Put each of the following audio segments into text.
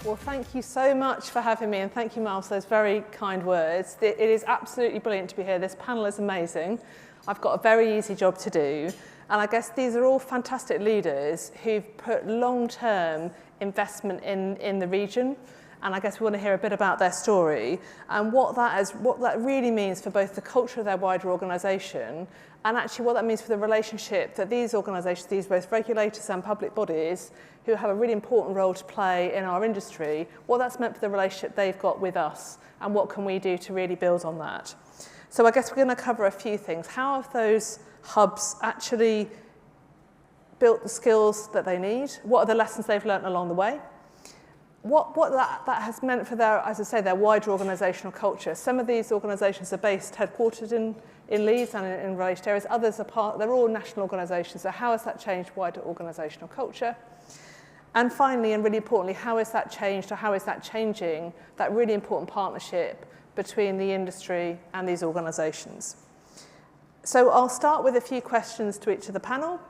Well, thank you so much for having me, and thank you, Miles, for those very kind words. It is absolutely brilliant to be here. This panel is amazing. I've got a very easy job to do, and I guess these are all fantastic leaders who've put long-term investment in the region, and I guess we want to hear a bit about their story and what that really means for both the culture of their wider organisation and actually what that means for the relationship that these organisations, these both regulators and public bodies who have a really important role to play in our industry, what that's meant for the relationship they've got with us and what can we do to really build on that. So I guess we're going to cover a few things. How have those hubs actually built the skills that they need? What are the lessons they've learnt along the way? What that has meant for their, as I say, their wider organisational culture. Some of these organisations are headquartered in Leeds and in related areas. Others are they're all national organisations. So how has that changed wider organisational culture? And finally, and really importantly, how has that changed or how is that changing that really important partnership between the industry and these organisations? So I'll start with a few questions to each of the panel,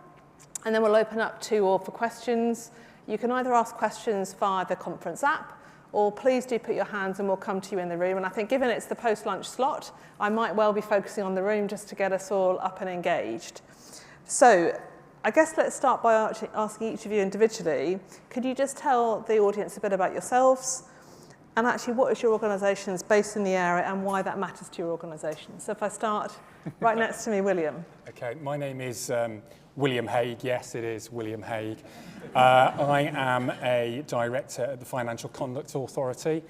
and then we'll open up to all for questions. You can either ask questions via the conference app, or please do put your hands and we'll come to you in the room. And I think given it's the post-lunch slot, I might well be focusing on the room just to get us all up and engaged. So I guess let's start by asking each of you individually, could you just tell the audience a bit about yourselves and actually what is your organisation's based in the area and why that matters to your organisation? So if I start right next to me, William. Okay, my name is William Hague. Yes, it is William Hague. I am a director at the Financial Conduct Authority,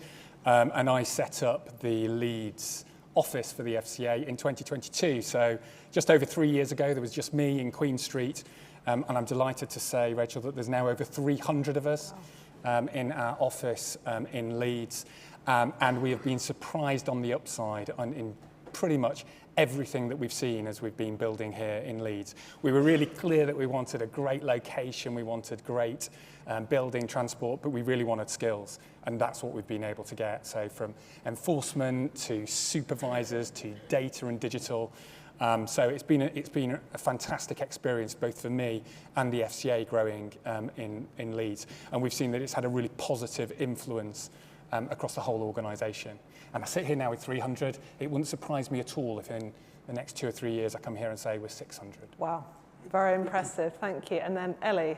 and I set up the Leeds office for the FCA in 2022. So just over 3 years ago, there was just me in Queen Street, and I'm delighted to say, Rachel, that there's now over 300 of us in our office in Leeds, and we have been surprised on the upside in pretty much everything that we've seen as we've been building here in Leeds. We were really clear that we wanted a great location, we wanted great building transport, but we really wanted skills, and that's what we've been able to get. So from enforcement to supervisors to data and digital. So it's been a fantastic experience both for me and the FCA growing in Leeds, and we've seen that it's had a really positive influence across the whole organisation. And I sit here now with 300. It wouldn't surprise me at all if in the next 2 or 3 years I come here and say we're 600. Wow, very impressive, thank you. And then Ellie.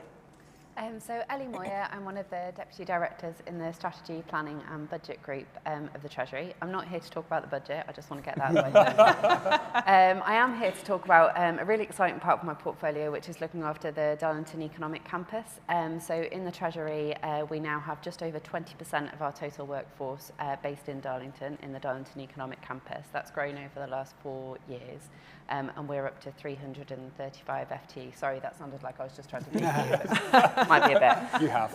So Ellie Moir, I'm one of the Deputy Directors in the Strategy, Planning and Budget Group of the Treasury. I'm not here to talk about the budget, I just want to get that out of the way. I am here to talk about a really exciting part of my portfolio, which is looking after the Darlington Economic Campus. So in the Treasury, we now have just over 20% of our total workforce based in Darlington, in the Darlington Economic Campus. That's grown over the last 4 years. And we're up to 335 FTE. Sorry, that sounded like I was just trying to do it. Might be a bit. You have.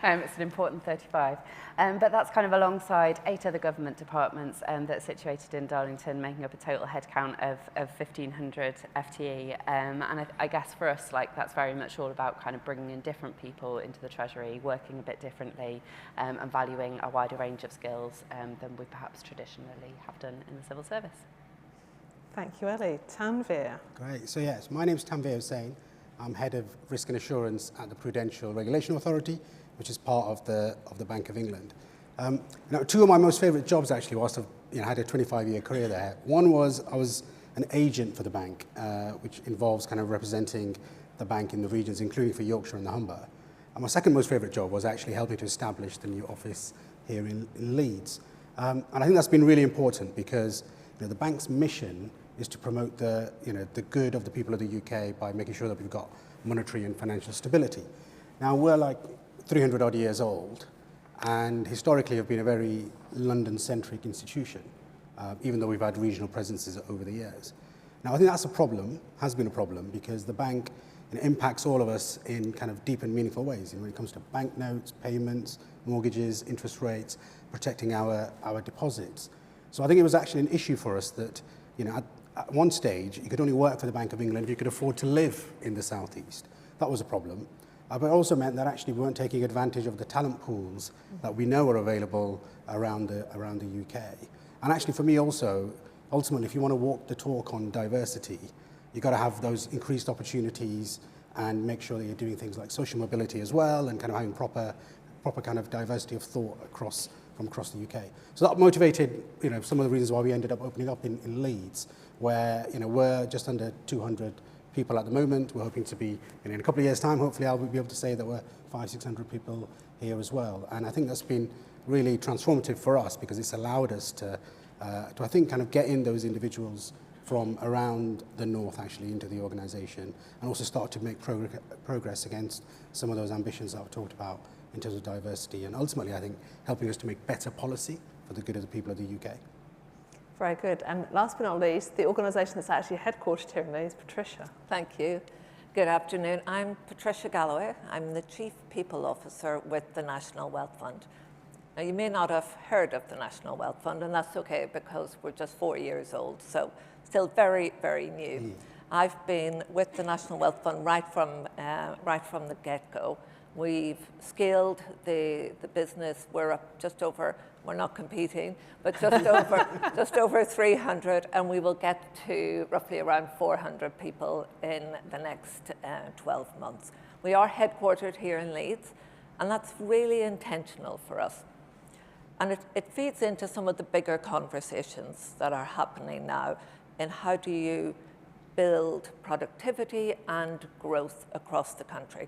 It's an important 35. But that's kind of alongside 8 other government departments that are situated in Darlington, making up a total headcount of 1,500 FTE. And I guess for us, like, that's very much all about kind of bringing in different people into the Treasury, working a bit differently, and valuing a wider range of skills than we perhaps traditionally have done in the civil service. Thank you, Ellie. Tanveer. Great. So yes, my name is Tanveer Hussain. I'm Head of Risk and Assurance at the Prudential Regulation Authority, which is part of the Bank of England. Now, 2 of my most favourite jobs actually whilst I've had a 25-year career there. One was I was an agent for the bank, which involves kind of representing the bank in the regions, including for Yorkshire and the Humber. And my second most favourite job was actually helping to establish the new office here in Leeds. And I think that's been really important because the bank's mission is to promote the good of the people of the UK by making sure that we've got monetary and financial stability. Now, we're like 300 odd years old, and historically have been a very London-centric institution, even though we've had regional presences over the years. Now, I think that's a problem, has been a problem, because the bank impacts all of us in kind of deep and meaningful ways. When it comes to banknotes, payments, mortgages, interest rates, protecting our deposits. So I think it was actually an issue for us that, at one stage, you could only work for the Bank of England if you could afford to live in the southeast. That was a problem. But it also meant that actually we weren't taking advantage of the talent pools that we know are available around the UK. And actually for me also, ultimately, if you want to walk the talk on diversity, you've got to have those increased opportunities and make sure that you're doing things like social mobility as well and kind of having proper proper kind of diversity of thought from across the UK. So that motivated, some of the reasons why we ended up opening up in Leeds, where, we're just under 200 people at the moment. We're hoping to be, in a couple of years' time, hopefully I'll be able to say that we're 500-600 people here as well. And I think that's been really transformative for us because it's allowed us to I think, kind of get in those individuals from around the north actually into the organisation, and also start to make progress against some of those ambitions that I've talked about in terms of diversity, and ultimately I think helping us to make better policy for the good of the people of the UK. Very good. And last but not least, the organisation that's actually headquartered here in Leeds, Patricia. Thank you. Good afternoon. I'm Patricia Galloway. I'm the Chief People Officer with the National Wealth Fund. Now, you may not have heard of the National Wealth Fund, and that's okay because we're just 4 years old, so still very, very new. I've been with the National Wealth Fund right from the get-go. We've scaled the business. We're up just over, we're not competing, but just over 300, and we will get to roughly around 400 people in the next 12 months. We are headquartered here in Leeds, and that's really intentional for us. And it feeds into some of the bigger conversations that are happening now in how do you build productivity and growth across the country.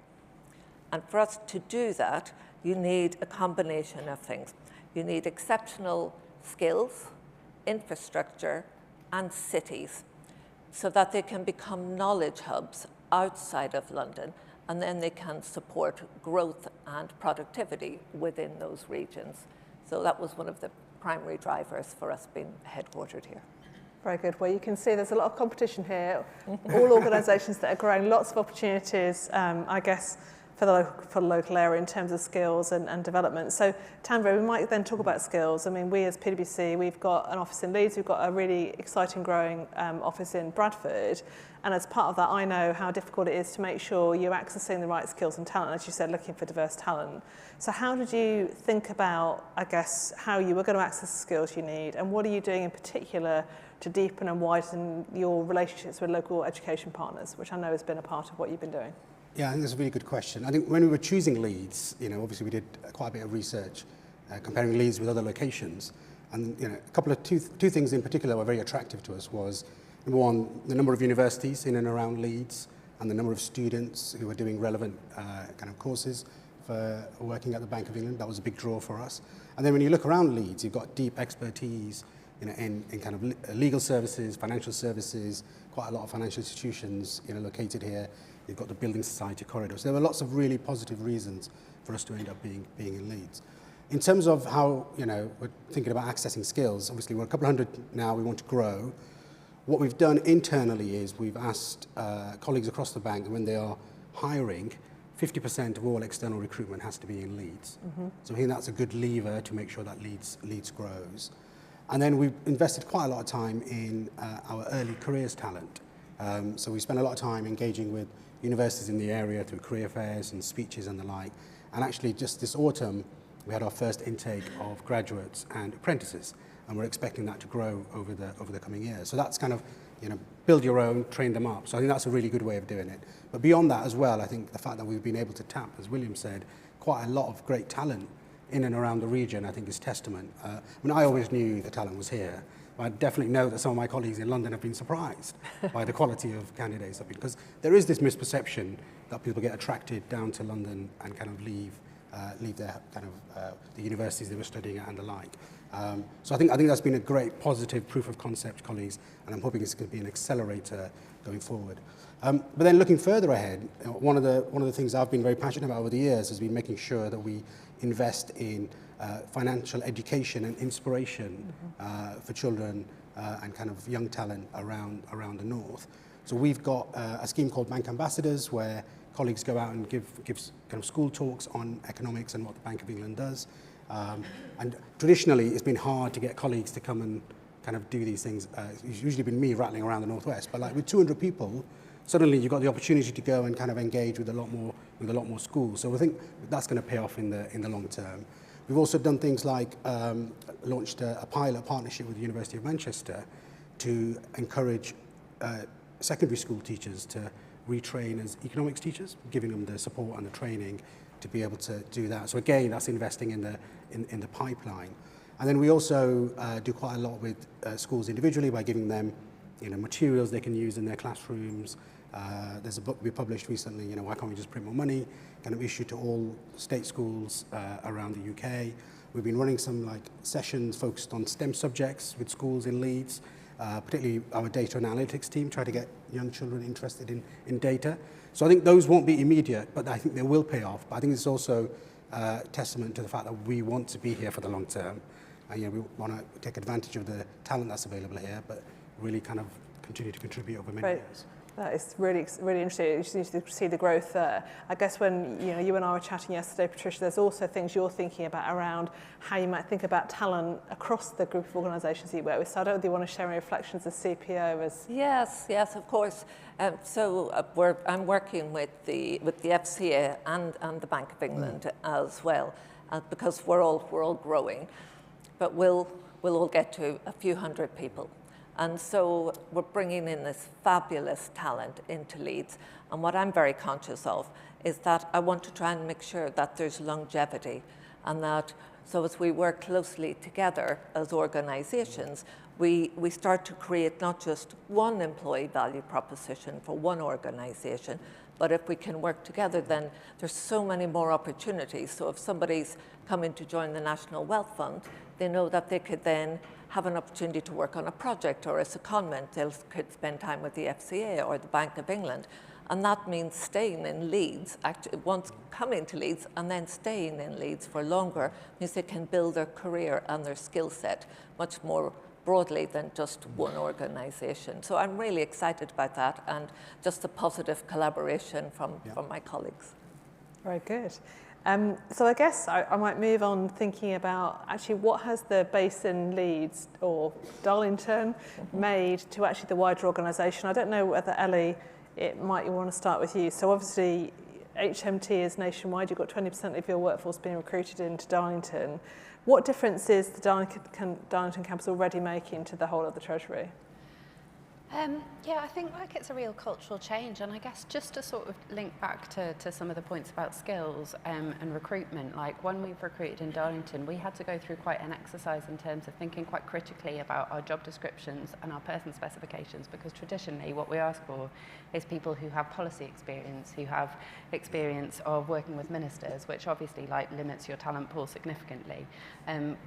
And for us to do that, you need a combination of things. You need exceptional skills, infrastructure, and cities so that they can become knowledge hubs outside of London, and then they can support growth and productivity within those regions. So that was one of the primary drivers for us being headquartered here. Very good. Well, you can see there's a lot of competition here. All organisations that are growing, lots of opportunities, I guess, for the local area in terms of skills and development. So, Tanveer, we might then talk about skills. I mean, we as PwC, we've got an office in Leeds, we've got a really exciting growing office in Bradford. And as part of that, I know how difficult it is to make sure you're accessing the right skills and talent, as you said, looking for diverse talent. So how did you think about, I guess, how you were going to access the skills you need, and what are you doing in particular to deepen and widen your relationships with local education partners, which I know has been a part of what you've been doing? Yeah, I think that's a really good question. I think when we were choosing Leeds, obviously we did quite a bit of research comparing Leeds with other locations. And, a couple of two things in particular were very attractive to us was, number one, the number of universities in and around Leeds and the number of students who were doing relevant kind of courses for working at the Bank of England. That was a big draw for us. And then when you look around Leeds, you've got deep expertise in kind of legal services, financial services, quite a lot of financial institutions located here. You've got the building society corridor. So there were lots of really positive reasons for us to end up being in Leeds. In terms of how we're thinking about accessing skills, obviously we're a couple hundred now, we want to grow. What we've done internally is we've asked colleagues across the bank, when they are hiring, 50% of all external recruitment has to be in Leeds. Mm-hmm. So I think that's a good lever to make sure that Leeds grows. And then we've invested quite a lot of time in our early careers talent. So we spend a lot of time engaging with universities in the area through career fairs and speeches and the like. And actually just this autumn, we had our first intake of graduates and apprentices, and we're expecting that to grow over the coming years. So that's kind of, build your own, train them up. So I think that's a really good way of doing it. But beyond that as well, I think the fact that we've been able to tap, as William said, quite a lot of great talent in and around the region, I think is testament. I always knew the talent was here, but I definitely know that some of my colleagues in London have been surprised by the quality of candidates, because there is this misperception that people get attracted down to London and kind of leave their kind of the universities they were studying at and the like. So I think that's been a great positive proof of concept, colleagues, and I'm hoping it's going to be an accelerator going forward. But then looking further ahead, one of the things I've been very passionate about over the years has been making sure that we invest in financial education and inspiration for children and kind of young talent around the north. So we've got a scheme called Bank Ambassadors, where colleagues go out and give kind of school talks on economics and what the Bank of England does. And traditionally, it's been hard to get colleagues to come and kind of do these things. It's usually been me rattling around the Northwest, but like with 200 people, suddenly you've got the opportunity to go and kind of engage with a lot more schools. So I think that's going to pay off in the long term. We've also done things like launched a pilot partnership with the University of Manchester to encourage secondary school teachers to retrain as economics teachers, giving them the support and the training to be able to do that. So again, that's investing in the pipeline. And then we also do quite a lot with schools individually by giving them materials they can use in their classrooms. There's a book we published recently, Why Can't We Just Print More Money, kind of issued to all state schools around the UK. We've been running some sessions focused on STEM subjects with schools in Leeds, particularly our data analytics team, try to get young children interested in data. So I think those won't be immediate, but I think they will pay off. But I think it's also testament to the fact that we want to be here for the long term. And we want to take advantage of the talent that's available here, but really kind of continue to contribute over many years. That is really, really interesting. You need to see the growth there. I guess when you and I were chatting yesterday, Patricia, there's also things you're thinking about around how you might think about talent across the group of organisations you work with. So I don't know if you want to share any reflections as CPO. Yes, of course. I'm working with the FCA and the Bank of England as well, because we're all growing, but we'll all get to a few hundred people. And so we're bringing in this fabulous talent into Leeds. And what I'm very conscious of is that I want to try and make sure that there's longevity, and that so as we work closely together as organisations, we start to create not just one employee value proposition for one organisation, but if we can work together, then there's so many more opportunities. So if somebody's coming to join the National Wealth Fund, they know that they could then have an opportunity to work on a project, or as a secondment, they could spend time with the FCA or the Bank of England. And that means staying in Leeds, actually once coming to Leeds and then staying in Leeds for longer, means they can build their career and their skill set much more broadly than just one organisation. So I'm really excited about that, and just the positive collaboration from my colleagues. Very good. So I guess I might move on thinking about actually what has the base in Leeds or Darlington made to actually the wider organisation. I don't know whether, Ellie, you want to start with you. So obviously HMT is nationwide. You've got 20% of your workforce being recruited into Darlington. What difference is the Darlington campus already making to the whole of the Treasury? Yeah, I think it's a real cultural change, and I guess just to sort of link back to some of the points about skills and recruitment, when we've recruited in Darlington, we had to go through quite an exercise in terms of thinking quite critically about our job descriptions and our person specifications, because traditionally what we ask for is people who have policy experience, who have experience of working with ministers, which obviously limits your talent pool significantly.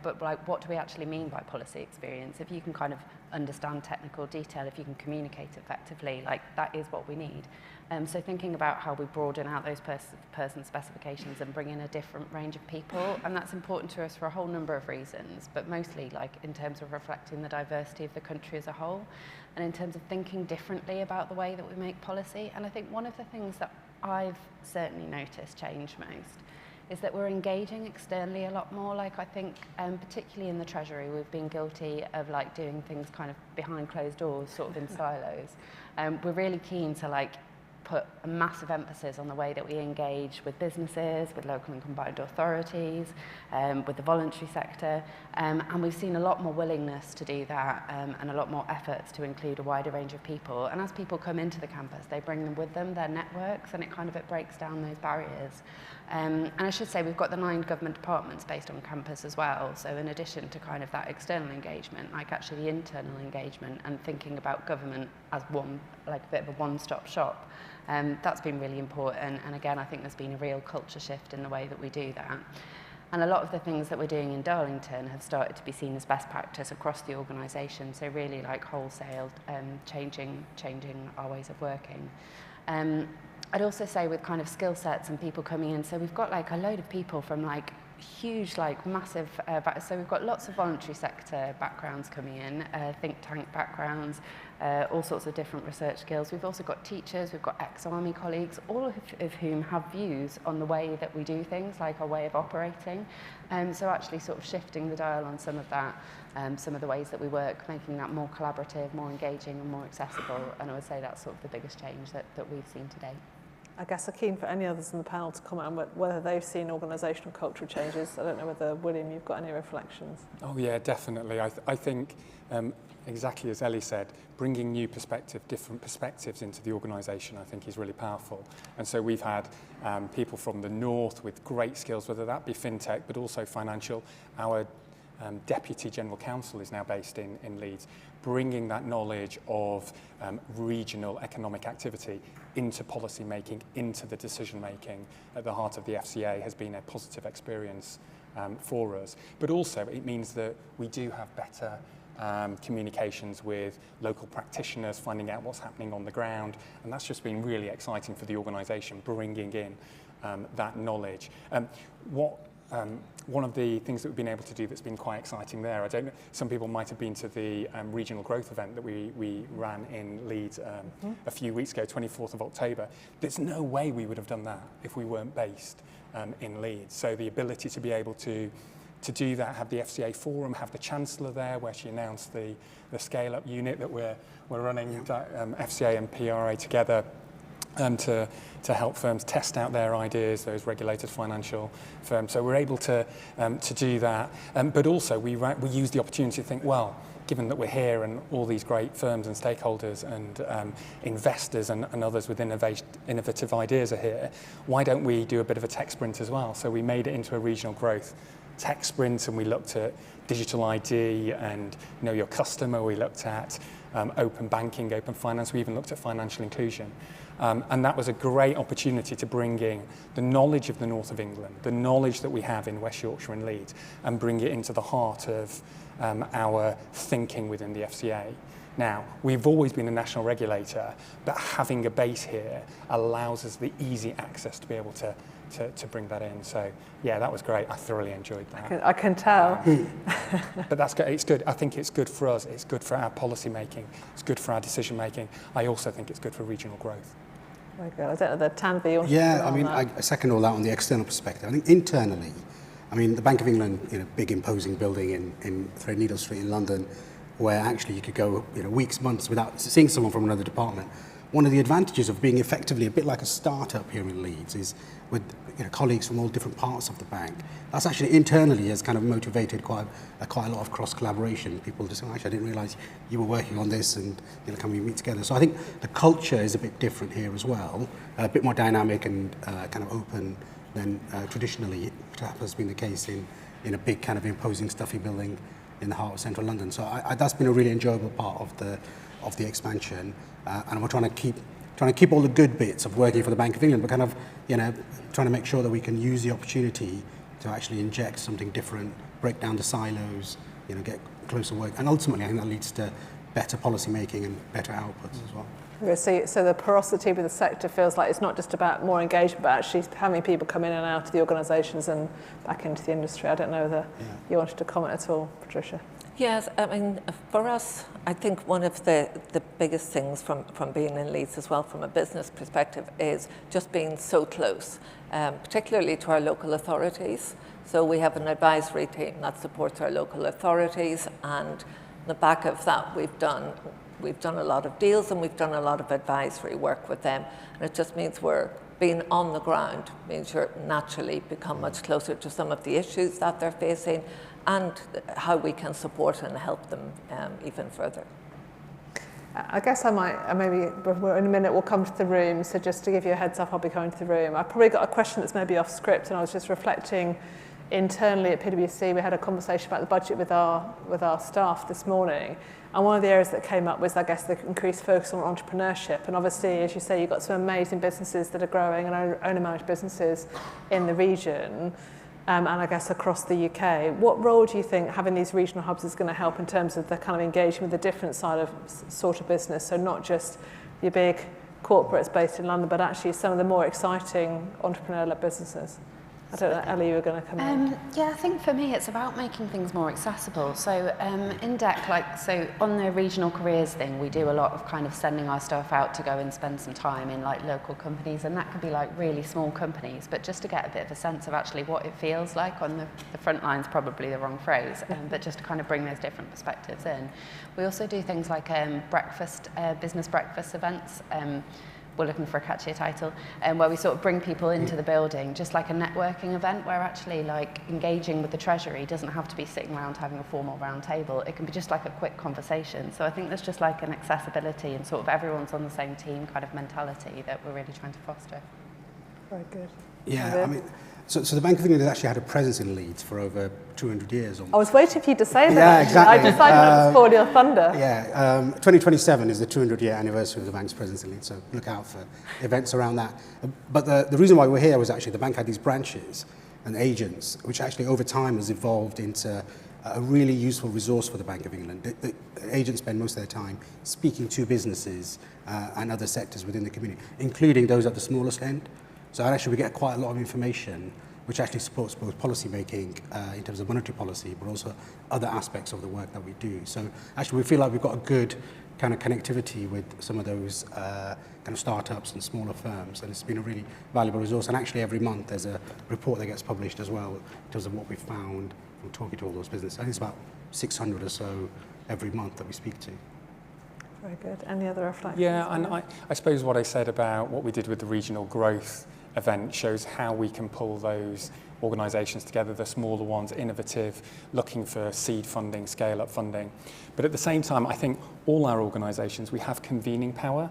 But what do we actually mean by policy experience? If you can kind of understand technical detail, if you can communicate effectively, that is what we need. So thinking about how we broaden out those person specifications and bring in a different range of people, and that's important to us for a whole number of reasons, but mostly in terms of reflecting the diversity of the country as a whole, and in terms of thinking differently about the way that we make policy. And I think one of the things that I've certainly noticed change most is that we're engaging externally a lot more. I think, particularly in the Treasury, we've been guilty of doing things kind of behind closed doors, sort of in silos. We're really keen to put a massive emphasis on the way that we engage with businesses, with local and combined authorities, with the voluntary sector, and we've seen a lot more willingness to do that, and a lot more efforts to include a wider range of people. And as people come into the campus, they bring them with them, their networks, and it breaks down those barriers. And I should say we've got the 9 government departments based on campus as well. So in addition to kind of that external engagement, actually the internal engagement and thinking about government as one, a bit of a one-stop shop, that's been really important. And again, I think there's been a real culture shift in the way that we do that. And a lot of the things that we're doing in Darlington have started to be seen as best practice across the organisation. So really wholesale, changing our ways of working. I'd also say with kind of skill sets and people coming in, so we've got a load of people from huge, massive, so we've got lots of voluntary sector backgrounds coming in, think tank backgrounds, all sorts of different research skills. We've also got teachers, we've got ex-army colleagues, all of whom have views on the way that we do things, our way of operating. So actually sort of shifting the dial on some of that, some of the ways that we work, making that more collaborative, more engaging and more accessible. And I would say that's sort of the biggest change that we've seen today. I guess I'm keen for any others in the panel to comment on whether they've seen organisational cultural changes. I don't know whether, William, you've got any reflections. Oh yeah, definitely. I think exactly as Ellie said, bringing new different perspectives into the organisation, I think is really powerful. And so we've had people from the north with great skills, whether that be fintech, but also financial. Our Deputy General Counsel is now based in Leeds, bringing that knowledge of regional economic activity into policy making, into the decision making at the heart of the FCA has been a positive experience for us. But also it means that we do have better communications with local practitioners, finding out what's happening on the ground, and that's just been really exciting for the organisation, bringing in that knowledge. One of the things that we've been able to do that's been quite exciting there, I don't know, some people might have been to the regional growth event that we ran in Leeds a few weeks ago, 24th of October. There's no way we would have done that if we weren't based in Leeds. So the ability to be able to do that, have the FCA forum, have the Chancellor there where she announced the scale-up unit that we're running, FCA and PRA together, to help firms test out their ideas, those regulated financial firms. So we're able to do that. But also we use the opportunity to think, well, given that we're here and all these great firms and stakeholders and investors and others with innovative ideas are here, why don't we do a bit of a tech sprint as well? So we made it into a regional growth tech sprint, and we looked at digital ID and know your customer. We looked at open banking, open finance. We even looked at financial inclusion. And that was a great opportunity to bring in the knowledge of the north of England, the knowledge that we have in West Yorkshire and Leeds, and bring it into the heart of our thinking within the FCA. Now, we've always been a national regulator, but having a base here allows us the easy access to be able to bring that in. So, yeah, that was great. I thoroughly enjoyed that. I can tell. But that's good. It's good. I think it's good for us. It's good for our policy making. It's good for our decision making. I also think it's good for regional growth. Very good. I don't know the Tanveer you want Yeah, to I mean, I second all that on the external perspective. I think internally, I mean, the Bank of England, big imposing building in Threadneedle Street in London, where actually you could go, weeks, months without seeing someone from another department. One of the advantages of being effectively a bit like a startup here in Leeds is with colleagues from all different parts of the bank. That's actually internally has kind of motivated quite a lot of cross collaboration. People just say, actually, I didn't realise you were working on this, and can we meet together? So I think the culture is a bit different here as well, a bit more dynamic and kind of open than traditionally perhaps has been the case in a big kind of imposing stuffy building in the heart of central London. So that's been a really enjoyable part of the expansion, and we're trying to keep all the good bits of working for the Bank of England, but kind of trying to make sure that we can use the opportunity to actually inject something different, break down the silos, get closer work, and ultimately I think that leads to better policy making and better outputs as well. So the porosity with the sector feels like it's not just about more engagement, but actually having people come in and out of the organisations and back into the industry. I don't know whether you wanted to comment at all, Patricia. Yes, I mean, for us, I think one of the biggest things from being in Leeds as well, from a business perspective, is just being so close, particularly to our local authorities. So we have an advisory team that supports our local authorities, and on the back of that, we've done a lot of deals and we've done a lot of advisory work with them. And it just means we're being on the ground, means you naturally become much closer to some of the issues that they're facing and how we can support and help them even further. I guess I might, maybe in a minute we'll come to the room, so just to give you a heads up, I'll be going to the room. I've probably got a question that's maybe off script, and I was just reflecting internally at PwC. We had a conversation about the budget with our staff this morning, and one of the areas that came up was, I guess, the increased focus on entrepreneurship. And obviously, as you say, you've got some amazing businesses that are growing and owner-managed businesses in the region, and I guess across the UK. What role do you think having these regional hubs is going to help in terms of the kind of engagement with the different side of sort of business? So not just your big corporates based in London, but actually some of the more exciting entrepreneurial businesses. I don't know, Ellie, you were going to come in. Yeah, I think for me it's about making things more accessible. So in DEC, so on the regional careers thing, we do a lot of kind of sending our staff out to go and spend some time in local companies, and that could be really small companies, but just to get a bit of a sense of actually what it feels like on the front line's probably the wrong phrase, but just to kind of bring those different perspectives in. We also do things like business breakfast events, we're looking for a catchier title, where we sort of bring people into the building, just like a networking event where actually like engaging with the Treasury doesn't have to be sitting around having a formal round table. It can be just like a quick conversation. So I think there's just like an accessibility and sort of everyone's on the same team kind of mentality that we're really trying to foster. Very good. Yeah, I mean, so the Bank of England has actually had a presence in Leeds for over 200 years. Almost. I was waiting for you to say that. Yeah, exactly. I decided not to spoil your thunder. Yeah, 2027 is the 200-year anniversary of the bank's presence in Leeds, so look out for events around that. But the reason why we're here was actually the bank had these branches and agents, which actually over time has evolved into a really useful resource for the Bank of England. The agents spend most of their time speaking to businesses and other sectors within the community, including those at the smallest end. So actually we get quite a lot of information which actually supports both policy making in terms of monetary policy, but also other aspects of the work that we do. So actually we feel like we've got a good kind of connectivity with some of those kind of startups and smaller firms, and it's been a really valuable resource. And actually every month there's a report that gets published as well in terms of what we found from talking to all those businesses. I think it's about 600 or so every month that we speak to. Very good. Any other reflections? Yeah, and I suppose what I said about what we did with the regional growth event shows how we can pull those organisations together, the smaller ones, innovative, looking for seed funding, scale-up funding. But at the same time, I think all our organisations, we have convening power.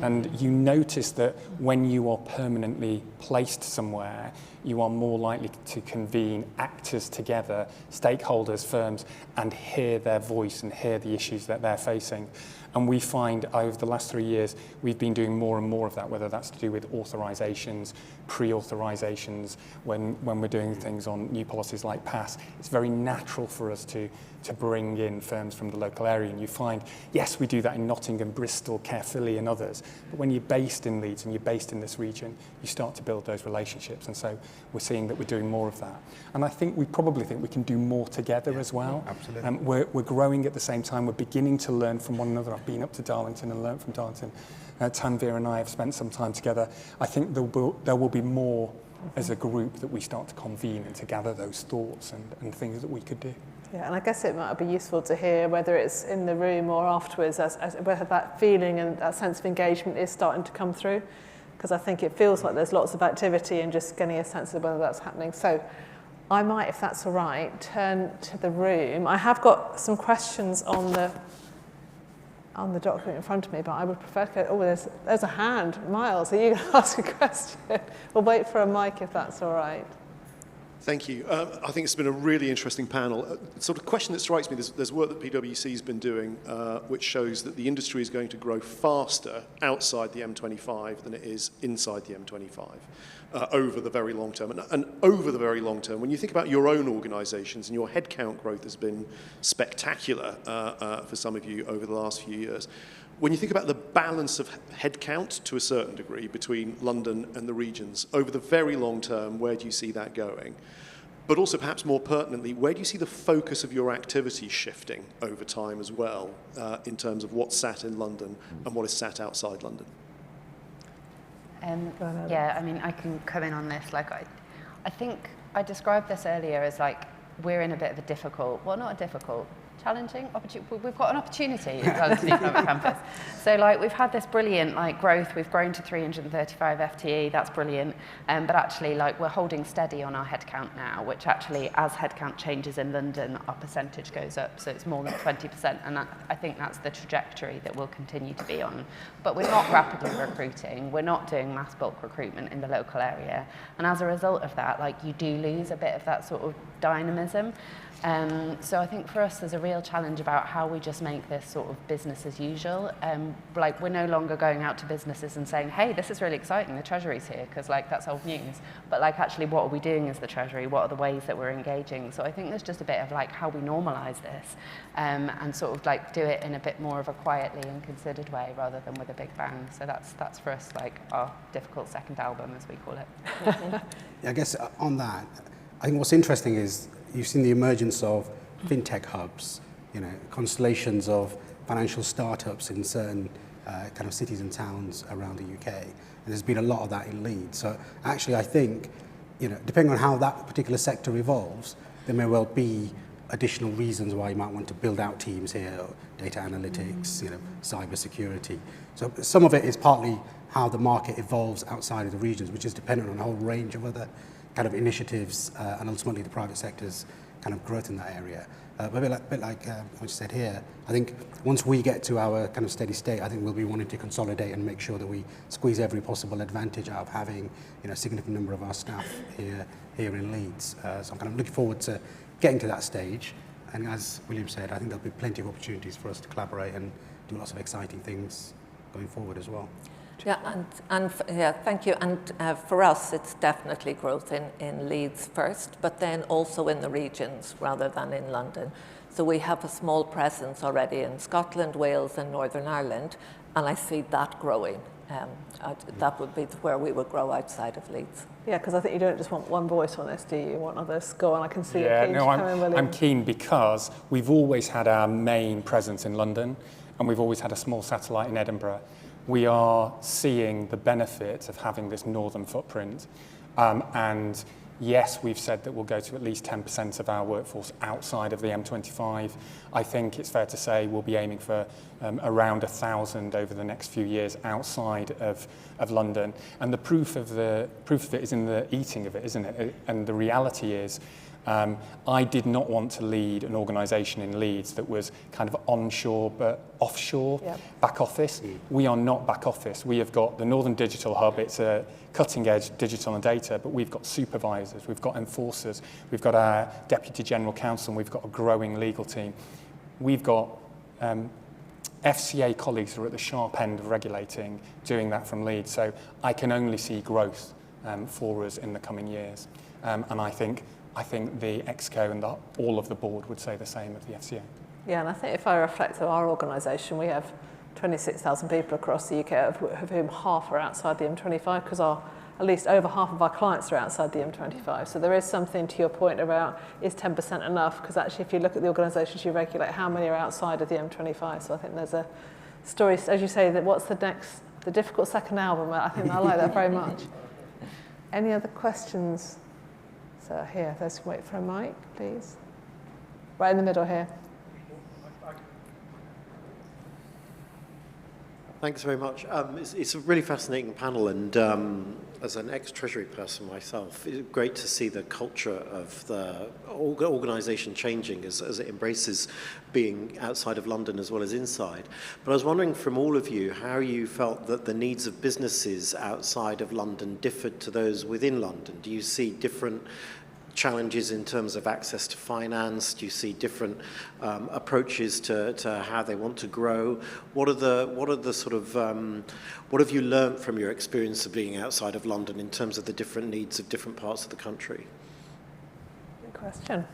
And you notice that when you are permanently placed somewhere, you are more likely to convene actors together, stakeholders, firms, and hear their voice and hear the issues that they're facing. And we find over the last 3 years, we've been doing more and more of that, whether that's to do with authorisations, pre-authorisations, when we're doing things on new policies like PASS. It's very natural for us to bring in firms from the local area. And you find, yes, we do that in Nottingham, Bristol, Caerphilly and others. But when you're based in Leeds and you're based in this region, you start to build those relationships. And so we're seeing that we're doing more of that. And I think we probably think we can do more together as well. Absolutely. We're growing at the same time. We're beginning to learn from one another. I've been up to Darlington and learned from Darlington. Tanveer and I have spent some time together. I think there will be more as a group that we start to convene and to gather those thoughts and things that we could do. Yeah, and I guess it might be useful to hear whether it's in the room or afterwards, as whether that feeling and that sense of engagement is starting to come through, because I think it feels like there's lots of activity and just getting a sense of whether that's happening. So I might, if that's all right, turn to the room. I have got some questions on the document in front of me, but I would prefer to go, there's a hand. Miles, are you going to ask a question? We'll wait for a mic if that's all right. Thank you. I think it's been a really interesting panel. Sort of question that strikes me, there's work that PwC has been doing which shows that the industry is going to grow faster outside the M25 than it is inside the M25 over the very long term. And over the very long term, when you think about your own organisations, and your headcount growth has been spectacular for some of you over the last few years, when you think about the balance of headcount to a certain degree between London and the regions, over the very long term, where do you see that going? But also perhaps more pertinently, where do you see the focus of your activity shifting over time as well in terms of what's sat in London and what is sat outside London? Yeah, I mean, I can come in on this. Like, I think I described this earlier as like, we're in a bit of a difficult, well, not a difficult, challenging opportunity. We've got an opportunity in Darlington Economic Campus. So like we've had this brilliant like growth. We've grown to 335 FTE. That's brilliant. But actually like we're holding steady on our headcount now, which actually as headcount changes in London, our percentage goes up. So it's more than 20%. And I think that's the trajectory that we'll continue to be on. But we're not rapidly recruiting. We're not doing mass bulk recruitment in the local area. And as a result of that, like you do lose a bit of that sort of dynamism. So I think for us there's a real challenge about how we just make this sort of business as usual. Like we're no longer going out to businesses and saying, hey, this is really exciting, the Treasury's here, because like that's old news. But like actually what are we doing as the Treasury? What are the ways that we're engaging? So I think there's just a bit of like how we normalise this and sort of like do it in a bit more of a quietly and considered way rather than with a big bang. So that's for us like our difficult second album, as we call it. Yeah, I guess on that, I think what's interesting is you've seen the emergence of fintech hubs, constellations of financial startups in certain kind of cities and towns around the UK. And there's been a lot of that in Leeds. So actually, I think, depending on how that particular sector evolves, there may well be additional reasons why you might want to build out teams here, data analytics, cyber security. So some of it is partly how the market evolves outside of the regions, which is dependent on a whole range of other kind of initiatives and ultimately the private sector's kind of growth in that area. But a bit like what you said here, I think once we get to our kind of steady state, I think we'll be wanting to consolidate and make sure that we squeeze every possible advantage out of having, you know, a significant number of our staff here in Leeds. So I'm kind of looking forward to getting to that stage. And as William said, I think there'll be plenty of opportunities for us to collaborate and do lots of exciting things going forward as well. Yeah, yeah, thank you. And for us, it's definitely growth in Leeds first, but then also in the regions rather than in London. So we have a small presence already in Scotland, Wales, and Northern Ireland, and I see that growing. That would be where we would grow outside of Leeds. Yeah, because I think you don't just want one voice on this, do you? You want others. Go on, I can see you keen to no, come in, William. I'm keen because we've always had our main presence in London, and we've always had a small satellite in Edinburgh. We are seeing the benefit of having this northern footprint. And yes, we've said that we'll go to at least 10% of our workforce outside of the M25. I think it's fair to say we'll be aiming for around 1,000 over the next few years outside of London. And the proof of it is in the eating of it, isn't it? And the reality is, I did not want to lead an organisation in Leeds that was kind of onshore but offshore, back office. We are not back office. We have got the Northern Digital Hub. It's a cutting edge digital and data, but we've got supervisors, we've got enforcers, we've got our Deputy General Counsel, and we've got a growing legal team. We've got FCA colleagues who are at the sharp end of regulating, doing that from Leeds. So I can only see growth for us in the coming years. And I think the ExCo and all of the board would say the same of the FCA. Yeah, and I think if I reflect on our organisation, we have 26,000 people across the UK, of whom half are outside the M25, because at least over half of our clients are outside the M25. So there is something to your point about, is 10% enough? Because actually, if you look at the organisations you regulate, how many are outside of the M25? So I think there's a story, as you say, that what's the difficult second album? I think I like that very much. Any other questions? So here, let's wait for a mic, please. Right in the middle here. Thanks very much. It's a really fascinating panel, and as an ex-Treasury person myself, it's great to see the culture of the organisation changing as it embraces being outside of London as well as inside. But I was wondering from all of you how you felt that the needs of businesses outside of London differed to those within London. Do you see different challenges in terms of access to finance? Do you see different approaches to how they want to grow? What are the sort of what have you learned from your experience of being outside of London in terms of the different needs of different parts of the country? Good question.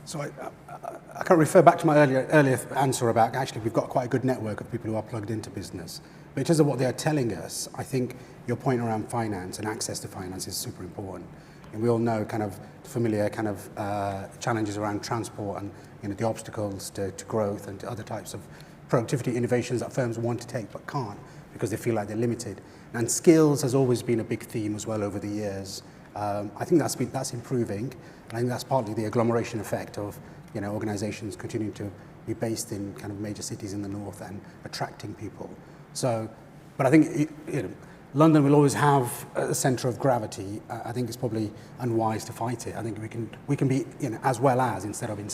So I can refer back to my earlier answer about actually we've got quite a good network of people who are plugged into business. But in terms of what they are telling us, I think your point around finance and access to finance is super important. And we all know kind of familiar kind of challenges around transport and the obstacles to growth and to other types of productivity innovations that firms want to take but can't because they feel like they're limited. And skills has always been a big theme as well over the years. I think that's improving. And I think that's partly the agglomeration effect of organisations continuing to be based in kind of major cities in the north and attracting people. So, but I think London will always have a centre of gravity. I think it's probably unwise to fight it. I think we can be as well as instead of in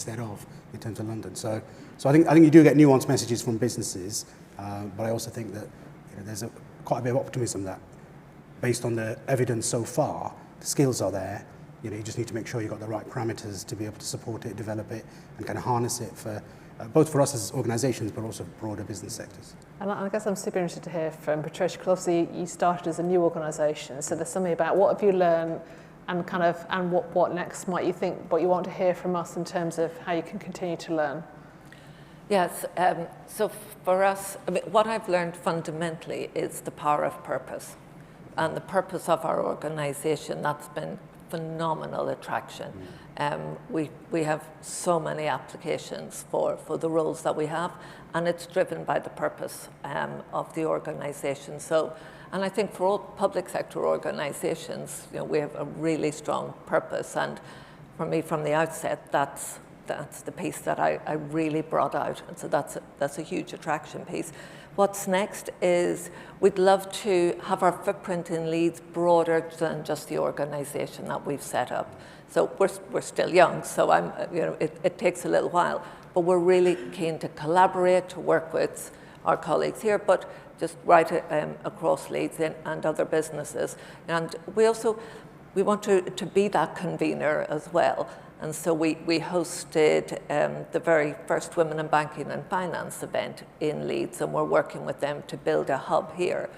terms of London. So I think you do get nuanced messages from businesses, but I also think that there's quite a bit of optimism that based on the evidence so far, the skills are there. You just need to make sure you've got the right parameters to be able to support it, develop it, and kind of harness it for both for us as organisations, but also broader business sectors. And I guess I'm super interested to hear from Patricia, because obviously you started as a new organisation, so there's something about what have you learned and what next might you think, what you want to hear from us in terms of how you can continue to learn. Yes, so for us, what I've learned fundamentally is the power of purpose. And the purpose of our organisation, that's been phenomenal attraction. We have so many applications for the roles that we have, and it's driven by the purpose of the organisation. So, and I think for all public sector organisations, we have a really strong purpose. And for me, from the outset, that's that's the piece that I really brought out. And so that's a huge attraction piece. What's next is we'd love to have our footprint in Leeds broader than just the organisation that we've set up. So we're still young, so it takes a little while, but we're really keen to collaborate, to work with our colleagues here, but just right across Leeds and other businesses. And we want to be that convener as well. And so we hosted the very first Women in Banking and Finance event in Leeds, and we're working with them to build a hub here.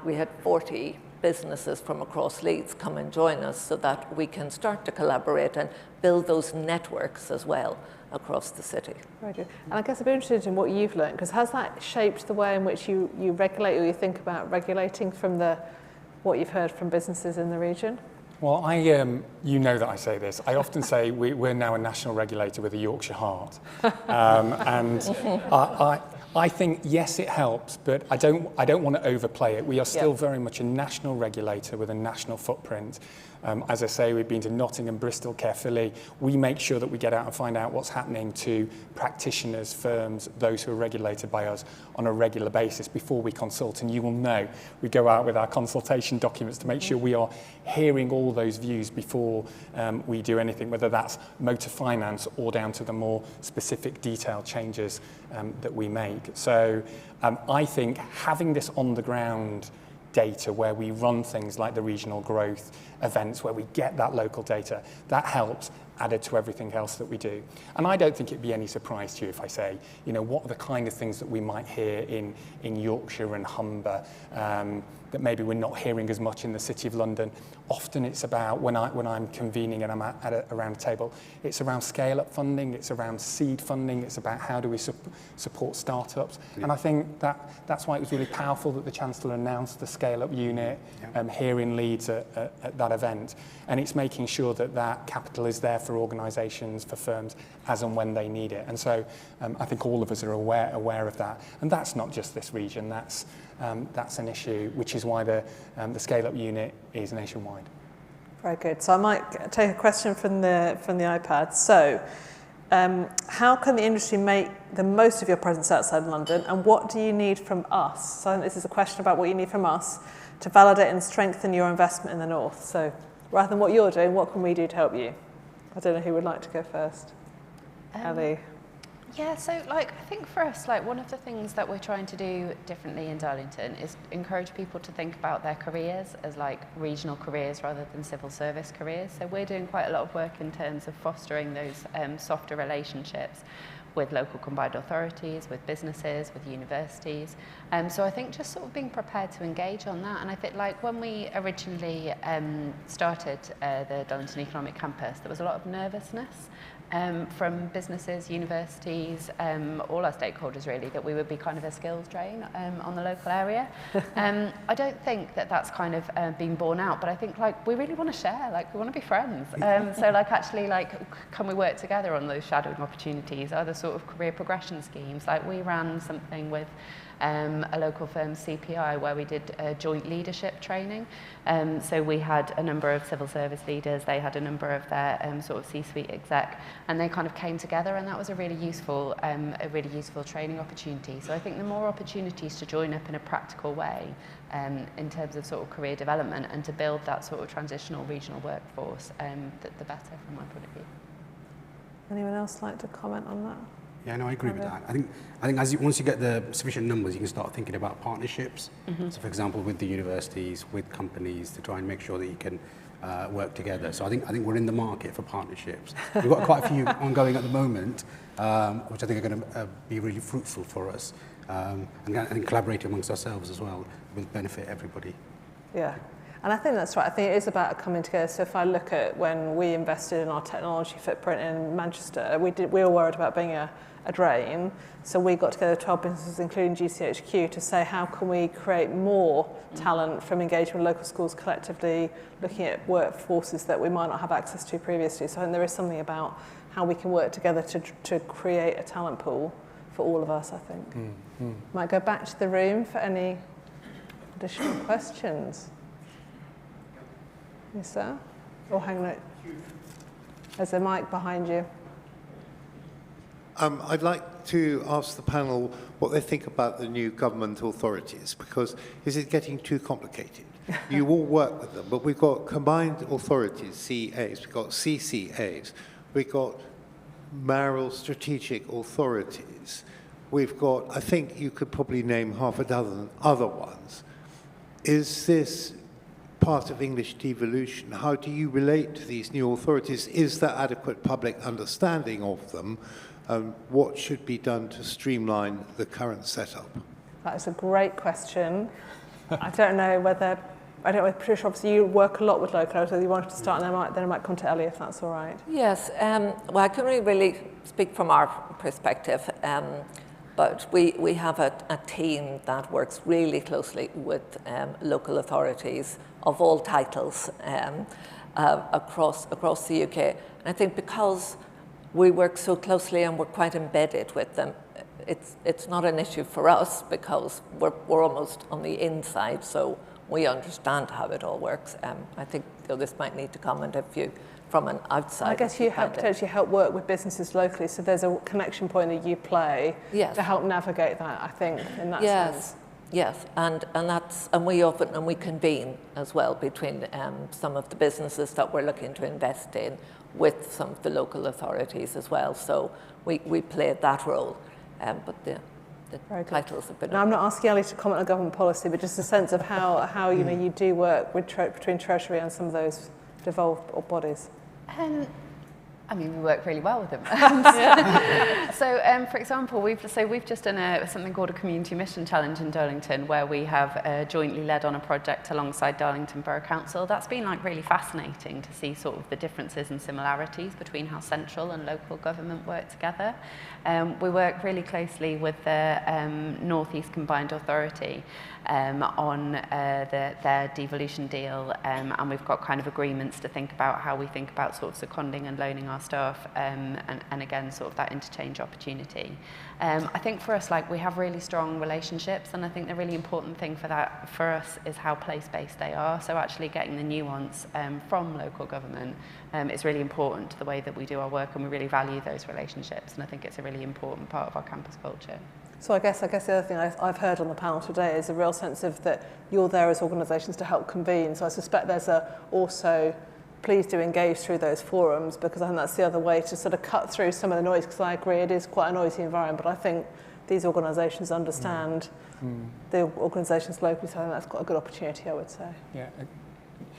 We had 40 businesses from across Leeds come and join us so that we can start to collaborate and build those networks as well across the city. Very good. And I guess I'd be interested in what you've learned, because has that shaped the way in which you regulate, or you think about regulating from what you've heard from businesses in the region? Well, you know that I say this. I often say we're now a national regulator with a Yorkshire heart. And I think, yes, it helps, but I don't want to overplay it. We are still very much a national regulator with a national footprint. As I say, we've been to Nottingham, Bristol, Caerphilly. We make sure that we get out and find out what's happening to practitioners, firms, those who are regulated by us on a regular basis before we consult. And you will know, we go out with our consultation documents to make sure we are hearing all those views before we do anything, whether that's motor finance or down to the more specific detailed changes that we make. So I think having this on the ground data where we run things like the regional growth events, where we get that local data, that helps, added to everything else that we do. And I don't think it'd be any surprise to you if I say, what are the kind of things that we might hear in Yorkshire and Humber that maybe we're not hearing as much in the City of London. Often it's about, when I'm convening and I'm around a table, it's around scale-up funding, it's around seed funding, it's about how do we support startups. And I think that's why it was really powerful that the Chancellor announced the scale-up unit here in Leeds at that event. And it's making sure that capital is there for organisations, for firms, as and when they need it. And so I think all of us are aware of that. And that's not just this region, that's an issue, which is why the scale-up unit is nationwide. Very good. So I might take a question from the iPad. So how can the industry make the most of your presence outside London, and what do you need from us? So I think this is a question about what you need from us to validate and strengthen your investment in the North. So rather than what you're doing, what can we do to help you? I don't know who would like to go first. Ellie. Yeah, so I think for us, one of the things that we're trying to do differently in Darlington is encourage people to think about their careers as regional careers rather than civil service careers. So we're doing quite a lot of work in terms of fostering those softer relationships with local combined authorities, with businesses, with universities. So I think just sort of being prepared to engage on that. And I think when we originally started the Darlington Economic Campus, there was a lot of nervousness from businesses, universities, all our stakeholders really, that we would be kind of a skills drain on the local area. I don't think that's kind of been borne out, but I think we really want to share, we want to be friends. So actually can we work together on those shadowing opportunities, other sort of career progression schemes? We ran something with a local firm, CPI, where we did joint leadership training. So we had a number of civil service leaders, they had a number of their sort of C-suite exec, and they kind of came together, and that was a really useful training opportunity. So I think the more opportunities to join up in a practical way in terms of sort of career development and to build that sort of transitional regional workforce, the better from my point of view. Anyone else like to comment on that? Yeah, no, I agree with that. I think once you get the sufficient numbers, you can start thinking about partnerships. Mm-hmm. So, for example, with the universities, with companies, to try and make sure that you can work together. So I think we're in the market for partnerships. We've got quite a few ongoing at the moment, which I think are going to be really fruitful for us, and collaborating amongst ourselves as well will benefit everybody. Yeah. And I think that's right. I think it is about coming together. So if I look at when we invested in our technology footprint in Manchester, we were worried about being a drain. So we got together 12 businesses, including GCHQ, to say how can we create more talent from engagement with local schools collectively, looking at workforces that we might not have access to previously. So I think there is something about how we can work together to create a talent pool for all of us, I think. Mm-hmm. Might go back to the room for any additional questions. Yes, sir? Or hang on. There's a mic behind you. I'd like to ask the panel what they think about the new government authorities, because is it getting too complicated? You all work with them, but we've got combined authorities, CAs, we've got CCAs, we've got mayoral strategic authorities, we've got, I think you could probably name half a dozen other ones. Is this part of English devolution? How do you relate to these new authorities? Is there adequate public understanding of them? What should be done to streamline the current setup? That is a great question. I don't know whether Patricia, obviously you work a lot with local authorities, you wanted to start, and then I might come to Ellie if that's all right. Yes, well, I couldn't really speak from our perspective, but we have a team that works really closely with local authorities of all titles across the UK. And I think because we work so closely and we're quite embedded with them, it's not an issue for us because we're almost on the inside, so we understand how it all works. I think this might need to comment if you, from an outside. I guess you potentially help work with businesses locally, so there's a connection point that you play to help navigate that, I think, in that sense. Yes, and we convene as well between some of the businesses that we're looking to invest in with some of the local authorities as well. So we play that role, but the titles have been. Now, I'm not asking Ellie to comment on government policy, but just a sense of how you do work with between Treasury and some of those devolved bodies. I mean, we work really well with them. So, for example, we've just done something called a Community Mission Challenge in Darlington, where we have jointly led on a project alongside Darlington Borough Council. That's been really fascinating to see sort of the differences and similarities between how central and local government work together. We work really closely with the North East Combined Authority on their devolution deal, and we've got kind of agreements to think about how we think about sort of seconding and loaning our staff, and again sort of that interchange opportunity. I think for us, we have really strong relationships, and I think the really important thing for us is how place-based they are. So actually getting the nuance from local government is really important to the way that we do our work, and we really value those relationships, and I think it's a really important part of our campus culture. So I guess the other thing I've heard on the panel today is a real sense of that you're there as organisations to help convene. So I suspect there's also please do engage through those forums, because I think that's the other way to sort of cut through some of the noise, because I agree it is quite a noisy environment, but I think these organisations understand the organisations locally, so I think that's quite a good opportunity, I would say. Yeah.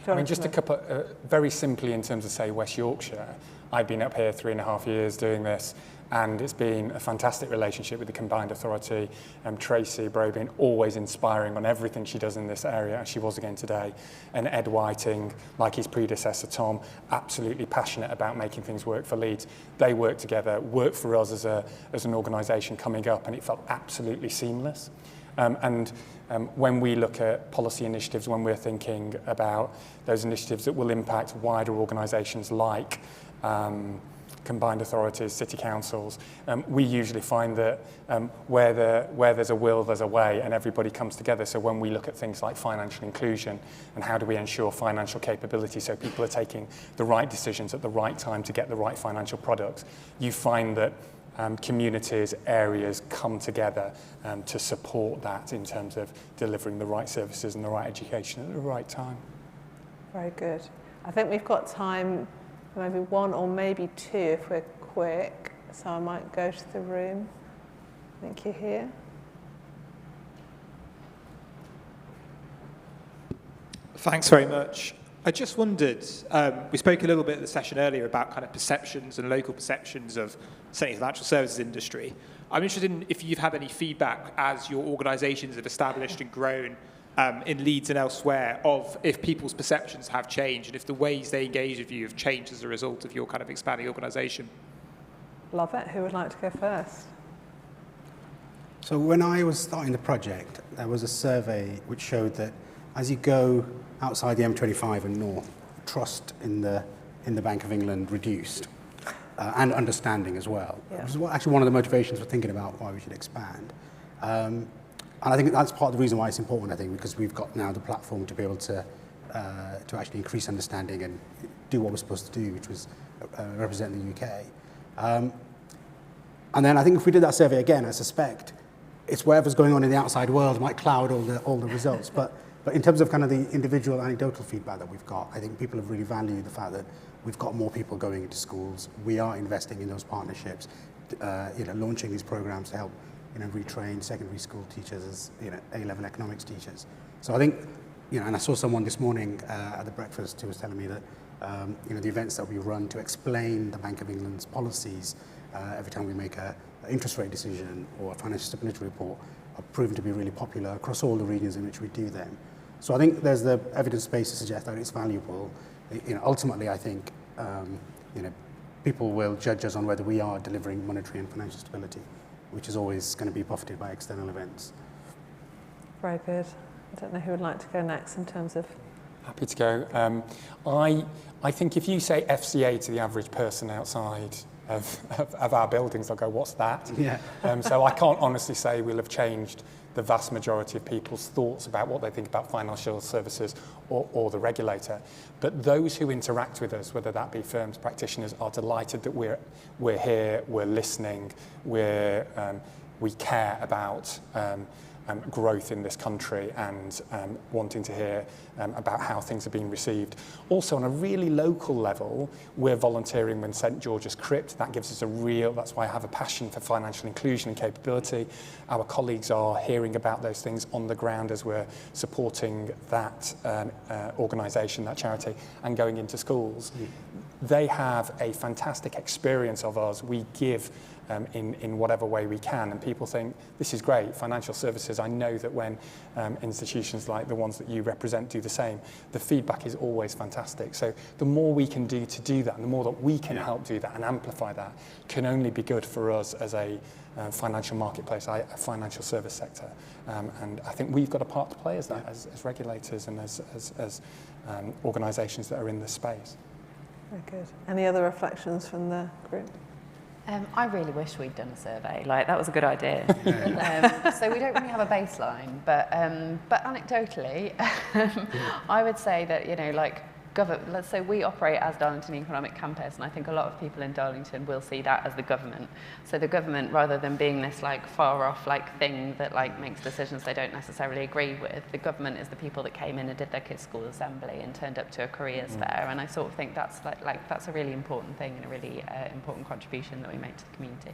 I mean, just a couple, very simply in terms of, say, West Yorkshire, I've been up here 3.5 years doing this, and it's been a fantastic relationship with the Combined Authority. Tracy Brobin, always inspiring on everything she does in this area, as she was again today. And Ed Whiting, like his predecessor Tom, absolutely passionate about making things work for Leeds. They work together, work for us as an organisation coming up, and it felt absolutely seamless. When we look at policy initiatives, when we're thinking about those initiatives that will impact wider organisations like combined authorities, city councils, we usually find that where there's a will, there's a way, and everybody comes together. So when we look at things like financial inclusion and how do we ensure financial capability so people are taking the right decisions at the right time to get the right financial products, you find that communities, areas come together to support that in terms of delivering the right services and the right education at the right time. Very good. I think we've got time for maybe one or maybe two if we're quick, so I might go to the room. I think you're here. Thanks very much. I just wondered, we spoke a little bit at the session earlier about kind of perceptions and local perceptions of, say, the financial services industry. I'm interested in if you've had any feedback as your organisations have established and grown in Leeds and elsewhere, of if people's perceptions have changed and if the ways they engage with you have changed as a result of your kind of expanding organisation. Love it. Who would like to go first? So when I was starting the project, there was a survey which showed that as you go outside the M25 and north, trust in the Bank of England reduced, and understanding as well. Yeah. Which is actually one of the motivations for thinking about why we should expand. And I think that's part of the reason why it's important, I think, because we've got now the platform to be able to actually increase understanding and do what we're supposed to do, which was represent the UK. And And then I think if we did that survey again, I suspect it's whatever's going on in the outside world might cloud all the results. But in terms of kind of the individual anecdotal feedback that we've got, I think people have really valued the fact that we've got more people going into schools. We are investing in those partnerships, launching these programs to help, retrain secondary school teachers as, A-level economics teachers. So I think, and I saw someone this morning at the breakfast who was telling me that, the events that we run to explain the Bank of England's policies every time we make an interest rate decision or a financial stability report are proven to be really popular across all the regions in which we do them. So I think there's the evidence base to suggest that it's valuable. Ultimately, I think, people will judge us on whether we are delivering monetary and financial stability, which is always going to be buffeted by external events. Very good. I don't know who would like to go next in terms of... Happy to go. I think if you say FCA to the average person outside of our buildings, they'll go, what's that? Yeah. So I can't honestly say we'll have changed the vast majority of people's thoughts about what they think about financial services or the regulator. But those who interact with us, whether that be firms, practitioners, are delighted that we're here, we're listening, we care about growth in this country and wanting to hear about how things are being received. Also, on a really local level, we're volunteering with St George's Crypt. That gives us that's why I have a passion for financial inclusion and capability. Our colleagues are hearing about those things on the ground as we're supporting that organisation, that charity, and going into schools. They have a fantastic experience of us. We give in whatever way we can, and people think, this is great, financial services. I know that when institutions like the ones that you represent do the same, the feedback is always fantastic. So the more we can do to do that, and the more that we can help do that and amplify that, can only be good for us as a financial marketplace, a financial service sector. And I think we've got a part to play as regulators and as organisations that are in this space. Very good. Any other reflections from the group? I really wish we'd done a survey. That was a good idea. So we don't really have a baseline, but anecdotally, I would say that, let's say we operate as Darlington Economic Campus, and I think a lot of people in Darlington will see that as the government. So the government, rather than being this far off thing that makes decisions they don't necessarily agree with, the government is the people that came in and did their kids' school assembly and turned up to a careers fair. And I sort of think that's that's a really important thing and a really important contribution that we make to the community.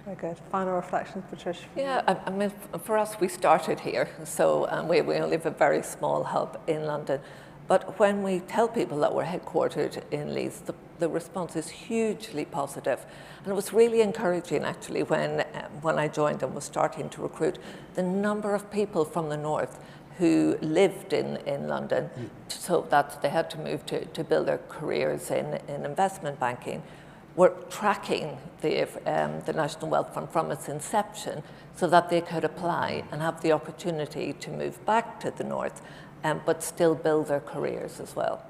Very good. Final reflections, Patricia? Yeah, I mean, for us, we started here, so we only have a very small hub in London. But when we tell people that we're headquartered in Leeds, the response is hugely positive. And it was really encouraging, actually, when I joined and was starting to recruit, the number of people from the north who lived in London, so that they had to move to build their careers in investment banking, were tracking the National Wealth Fund from its inception so that they could apply and have the opportunity to move back to the north, but still build their careers as well.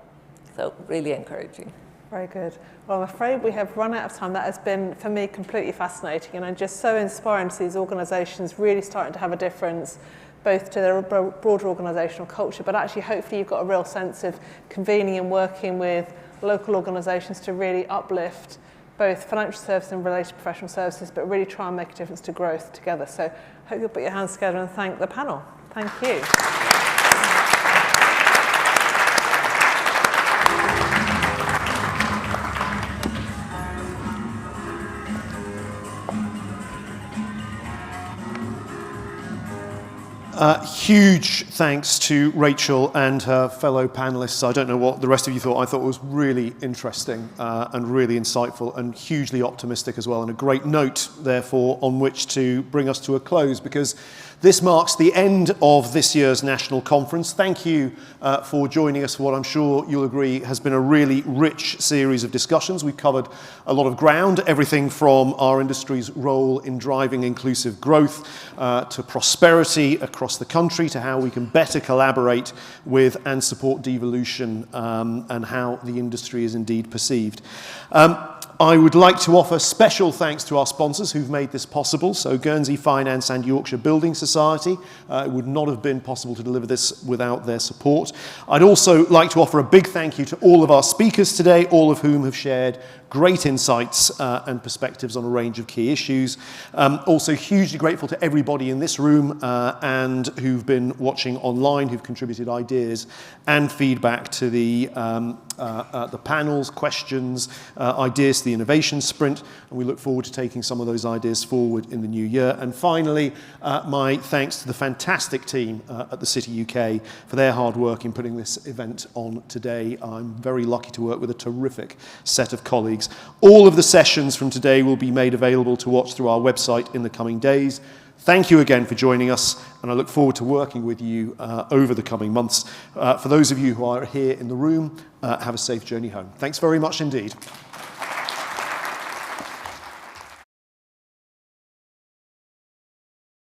So really encouraging. Very good. Well, I'm afraid we have run out of time. That has been, for me, completely fascinating, and just so inspiring to see these organisations really starting to have a difference, both to their broader organisational culture, but actually hopefully you've got a real sense of convening and working with local organisations to really uplift both financial services and related professional services, but really try and make a difference to growth together. So I hope you'll put your hands together and thank the panel. Thank you. Huge thanks to Rachel and her fellow panellists. I don't know what the rest of you thought. I thought it was really interesting and really insightful and hugely optimistic as well, and a great note, therefore, on which to bring us to a close, because this marks the end of this year's National Conference. Thank you for joining us for what I'm sure you'll agree has been a really rich series of discussions. We've covered a lot of ground, everything from our industry's role in driving inclusive growth to prosperity across the country, to how we can can better collaborate with and support devolution and how the industry is indeed perceived. I would like to offer special thanks to our sponsors who've made this possible, so Guernsey Finance and Yorkshire Building Society. It would not have been possible to deliver this without their support. I'd also like to offer a big thank you to all of our speakers today, all of whom have shared great insights and perspectives on a range of key issues. Also hugely grateful to everybody in this room and who've been watching online, who've contributed ideas and feedback to the panels, questions, ideas to the innovation sprint, and we look forward to taking some of those ideas forward in the new year. And finally, my thanks to the fantastic team at the City UK for their hard work in putting this event on today. I'm very lucky to work with a terrific set of colleagues. All of the sessions from today will be made available to watch through our website in the coming days. Thank you again for joining us, and I look forward to working with you over the coming months. For those of you who are here in the room, have a safe journey home. Thanks very much indeed.